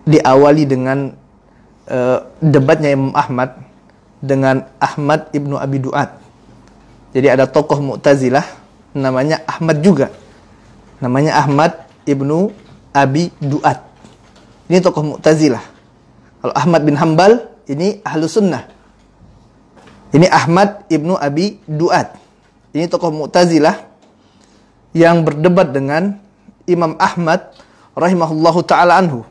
diawali dengan debatnya Imam Ahmad dengan Ahmad ibnu Abi Duat. Jadi ada tokoh Mu'tazilah namanya Ahmad juga. Namanya Ahmad ibnu Abi Duat. Ini tokoh Mu'tazilah. Kalau Ahmad bin Hambal ini Ahlus Sunnah. Ini Ahmad ibnu Abi Duat. Ini tokoh Mu'tazilah yang berdebat dengan Imam Ahmad rahimahullahu ta'ala anhu.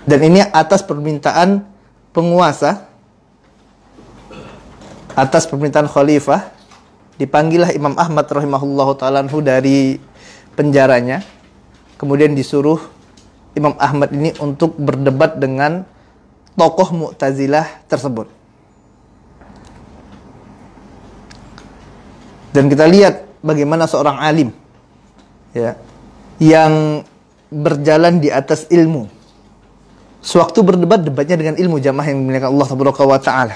Dan ini atas permintaan penguasa, atas permintaan khalifah, dipanggillah Imam Ahmad rahimahullahu ta'ala anhu dari penjaranya. Kemudian disuruh Imam Ahmad ini untuk berdebat dengan tokoh Mu'tazilah tersebut. Dan kita lihat bagaimana seorang alim ya, yang berjalan di atas ilmu. Sewaktu berdebat, debatnya dengan ilmu, jamaah yang dimuliakan Allah Subhanahu wa taala.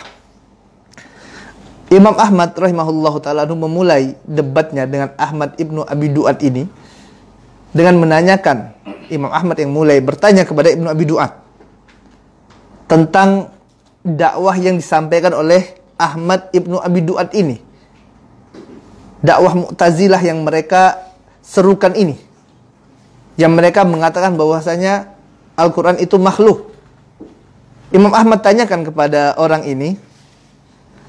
Imam Ahmad rahimahullahu taala memulai debatnya dengan Ahmad ibnu Abi Duat ini dengan menanyakan, Imam Ahmad yang mulai bertanya kepada Ibnu Abi Duat tentang dakwah yang disampaikan oleh Ahmad ibnu Abi Duat ini. Dakwah Mu'tazilah yang mereka serukan ini. Yang mereka mengatakan bahwasanya Al-Quran itu makhluk. Imam Ahmad tanyakan kepada orang ini,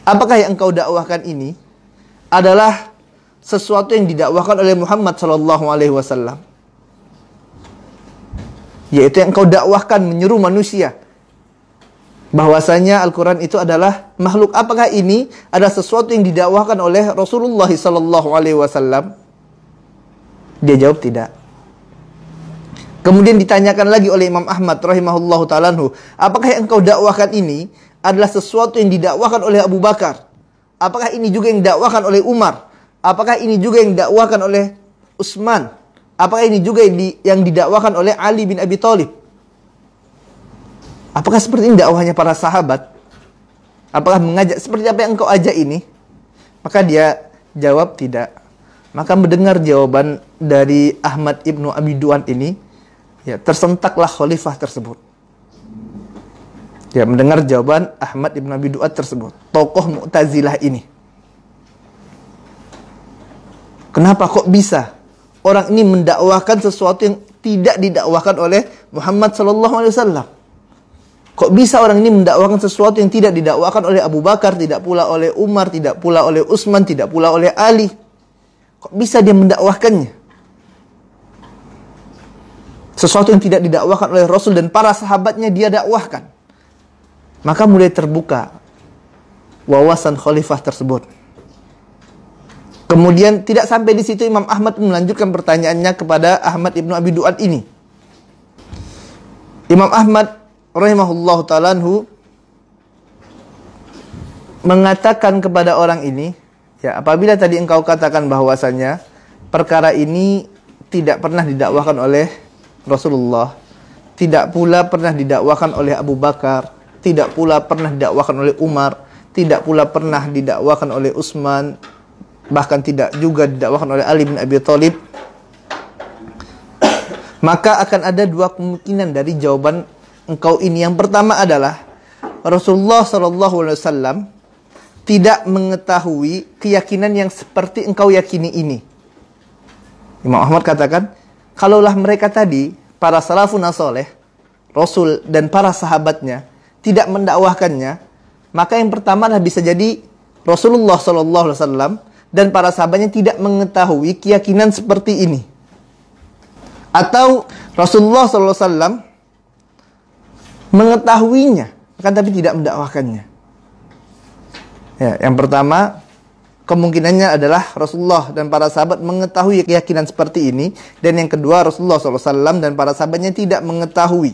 apakah yang engkau dakwahkan ini adalah sesuatu yang didakwahkan oleh Muhammad SAW? Yaitu yang engkau dakwahkan menyeru manusia bahwasanya Al-Quran itu adalah makhluk. Apakah ini adalah sesuatu yang didakwahkan oleh Rasulullah SAW? Dia jawab tidak. Kemudian ditanyakan lagi oleh Imam Ahmad rahimahullahu ta'ala anhu, apakah yang engkau dakwahkan ini adalah sesuatu yang didakwahkan oleh Abu Bakar? Apakah ini juga yang didakwahkan oleh Umar? Apakah ini juga yang didakwahkan oleh Utsman? Apakah ini juga yang didakwakan oleh Ali bin Abi Thalib? Apakah seperti ini dakwahnya para sahabat? Apakah mengajak seperti apa yang engkau ajak ini? Maka dia jawab tidak. Maka mendengar jawaban dari Ahmad ibnu Abi Duat ini, ya, tersentaklah khalifah tersebut. Ya, mendengar jawaban Ahmad ibn Abi Duat tersebut, tokoh Mu'tazilah ini. Kenapa kok bisa orang ini mendakwahkan sesuatu yang tidak didakwakan oleh Muhammad SAW? Kok bisa orang ini mendakwakan sesuatu yang tidak didakwakan oleh Abu Bakar, tidak pula oleh Umar, tidak pula oleh Utsman, tidak pula oleh Ali? Kok bisa dia mendakwahkannya? Sesuatu yang tidak didakwakan oleh Rasul dan para sahabatnya dia dakwahkan. Maka mulai terbuka wawasan khalifah tersebut. Kemudian tidak sampai di situ, Imam Ahmad melanjutkan pertanyaannya kepada Ahmad ibnu Abi Duat ini. Imam Ahmad rahimahullahu ta'ala anhu mengatakan kepada orang ini, ya, apabila tadi engkau katakan bahwasanya perkara ini tidak pernah didakwakan oleh Rasulullah, tidak pula pernah didakwakan oleh Abu Bakar, tidak pula pernah didakwakan oleh Umar, tidak pula pernah didakwakan oleh Utsman, bahkan tidak juga didakwakan oleh Ali bin Abi Thalib, maka akan ada dua kemungkinan dari jawaban engkau ini. Yang pertama adalah Rasulullah SAW tidak mengetahui keyakinan yang seperti engkau yakini ini. Imam Ahmad katakan, kalaulah mereka tadi, para salafun as-saleh, Rasul dan para sahabatnya tidak mendakwahkannya, maka yang pertama adalah bisa jadi Rasulullah SAW dan para sahabatnya tidak mengetahui keyakinan seperti ini. Atau Rasulullah SAW mengetahuinya, akan tapi tidak mendakwahkannya. Ya, yang pertama, kemungkinannya adalah Rasulullah dan para sahabat mengetahui keyakinan seperti ini. Dan yang kedua, Rasulullah SAW dan para sahabatnya tidak mengetahui.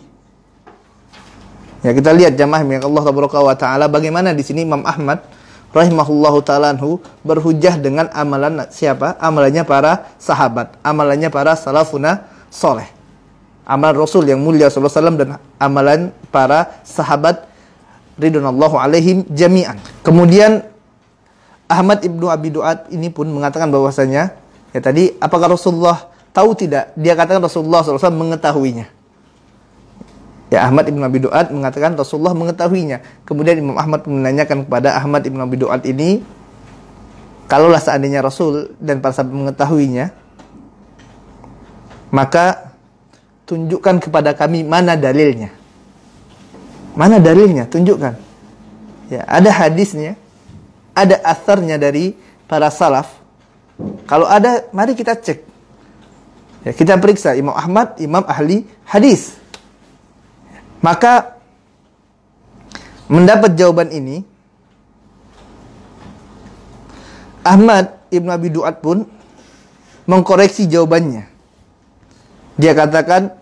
Ya, kita lihat jamaah yang Allah Ta'ala, bagaimana di sini Imam Ahmad rahimahullahu ta'ala anhu berhujjah dengan amalan siapa? Amalannya para sahabat, amalannya para salafuna soleh, amalan Rasul yang mulia SAW dan amalan para sahabat ridwanullahu alaihim jami'an. Kemudian Ahmad ibnu Abi Duat ini pun mengatakan bahwasanya, ya tadi, apakah Rasulullah tahu tidak? Dia katakan Rasulullah SAW mengetahuinya. Ya, Ahmad ibn Abi Du'ad mengatakan Rasulullah mengetahuinya. Kemudian Imam Ahmad menanyakan kepada Ahmad ibn Abi Du'ad ini, kalaulah seandainya Rasul dan para sahabat mengetahuinya, maka tunjukkan kepada kami mana dalilnya. Mana dalilnya? Tunjukkan. Ya, ada hadisnya, ada atharnya dari para salaf. Kalau ada, mari kita cek. Ya, kita periksa. Imam Ahmad, imam ahli hadis. Maka mendapat jawaban ini, Ahmad ibn Abi Du'ad pun mengkoreksi jawabannya. Dia katakan,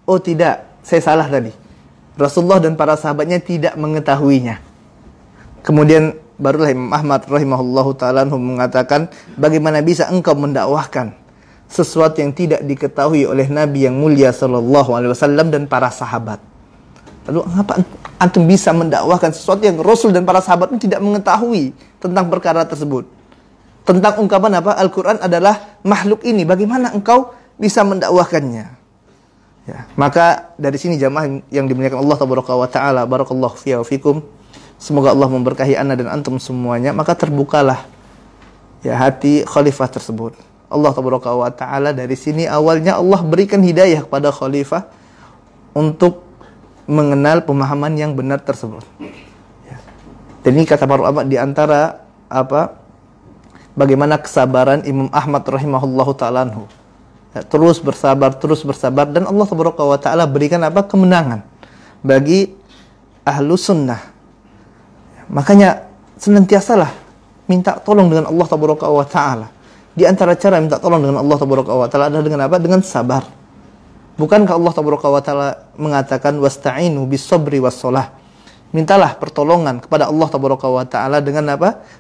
oh tidak, saya salah tadi. Rasulullah dan para sahabatnya tidak mengetahuinya. Kemudian barulah Imam Ahmad rahimahullahu ta'ala mengatakan, bagaimana bisa engkau mendakwahkan sesuatu yang tidak diketahui oleh Nabi yang mulia sallallahu alaihi wasallam dan para sahabat? Lalu mengapa antum bisa mendakwahkan sesuatu yang Rasul dan para sahabat tidak mengetahui tentang perkara tersebut? Tentang ungkapan apa? Al-Quran adalah makhluk ini. Bagaimana engkau bisa mendakwahkannya? Ya, maka dari sini jamaah yang dimuliakan Allah tabaraka wa taala, barakallahu fiya wa fikum. Semoga Allah memberkahi ana dan antum semuanya. Maka terbukalah ya hati khalifah tersebut. Allah tabaraka wa taala dari sini awalnya Allah berikan hidayah kepada khalifah untuk mengenal pemahaman yang benar tersebut. Ya. Dan ini kata para ulama di antara bagaimana kesabaran Imam Ahmad rahimahullahu ta'ala anhu. Ya, terus bersabar dan Allah tabaraka wa ta'ala berikan kemenangan bagi ahlu sunnah. Ya, makanya senantiasalah minta tolong dengan Allah tabaraka wa ta'ala. Di antara cara minta tolong dengan Allah tabaraka wa ta'ala adalah dengan Dengan sabar. Bukankah Allah tabaraka wa ta'ala mengatakan wasta'inu bis-sabri was-shalah? Mintalah pertolongan kepada Allah tabaraka wa ta'ala dengan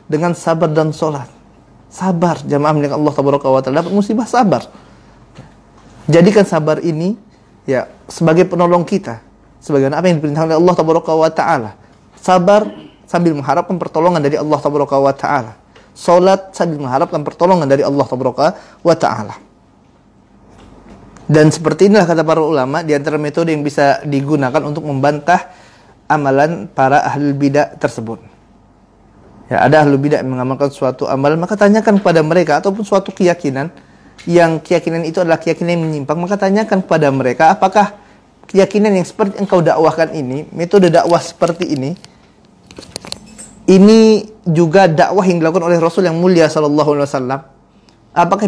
Dengan sabar dan salat. Sabar, jamaah milik Allah tabaraka wa ta'ala, dapat musibah sabar. Jadikan sabar ini ya sebagai penolong kita, sebagaimana apa yang diperintahkan oleh Allah tabaraka wa ta'ala. Sabar sambil mengharapkan pertolongan dari Allah tabaraka wa ta'ala. Salat sambil mengharapkan pertolongan dari Allah tabaraka wa ta'ala. Dan seperti inilah kata para ulama, di antara metode yang bisa digunakan untuk membantah amalan para ahlul bidah tersebut. Ya, ada ahlul bidah yang mengamalkan suatu amalan, maka tanyakan kepada mereka, ataupun suatu keyakinan, yang keyakinan itu adalah keyakinan yang menyimpang, maka tanyakan kepada mereka, apakah keyakinan yang seperti engkau dakwahkan ini, metode dakwah seperti ini juga dakwah yang dilakukan oleh Rasul yang mulia sallallahu alaihi wasallam? Apakah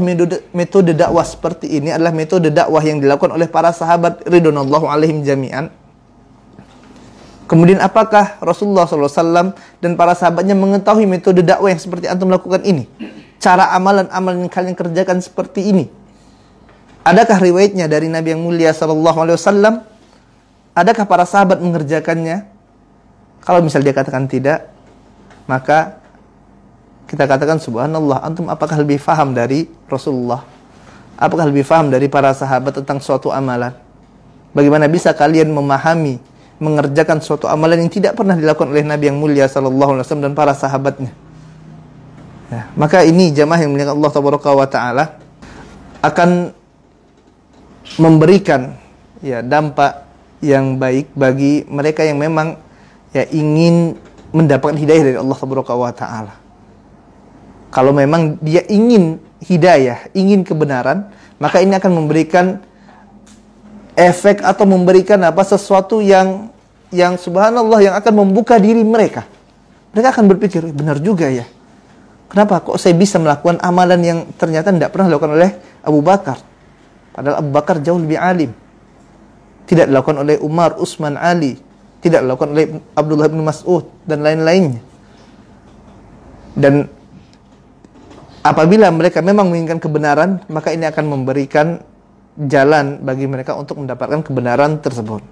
metode dakwah seperti ini adalah metode dakwah yang dilakukan oleh para sahabat ridwanullahu alaihim jami'an? Kemudian apakah Rasulullah SAW dan para sahabatnya mengetahui metode dakwah yang seperti antum lakukan ini? Cara amalan-amalan yang kalian kerjakan seperti ini? Adakah riwayatnya dari Nabi yang mulia SAW? Adakah para sahabat mengerjakannya? Kalau misal dia katakan tidak, maka kita katakan subhanallah, antum apakah lebih faham dari Rasulullah? Apakah lebih faham dari para sahabat tentang suatu amalan? Bagaimana bisa kalian memahami, mengerjakan suatu amalan yang tidak pernah dilakukan oleh Nabi yang mulia sallallahu alaihi wasallam dan para sahabatnya? Ya, maka ini jamaah yang mulia Allah tabaraka wa taala akan memberikan ya dampak yang baik bagi mereka yang memang ya ingin mendapatkan hidayah dari Allah tabaraka wa taala. Kalau memang dia ingin hidayah, ingin kebenaran, maka ini akan memberikan efek atau memberikan sesuatu yang subhanallah, yang akan membuka diri mereka. Mereka akan berpikir, benar juga ya. Kenapa kok saya bisa melakukan amalan yang ternyata tidak pernah dilakukan oleh Abu Bakar? Padahal Abu Bakar jauh lebih alim. Tidak dilakukan oleh Umar, Utsman, Ali. Tidak dilakukan oleh Abdullah bin Mas'ud dan lain-lainnya. Dan apabila mereka memang menginginkan kebenaran, maka ini akan memberikan jalan bagi mereka untuk mendapatkan kebenaran tersebut.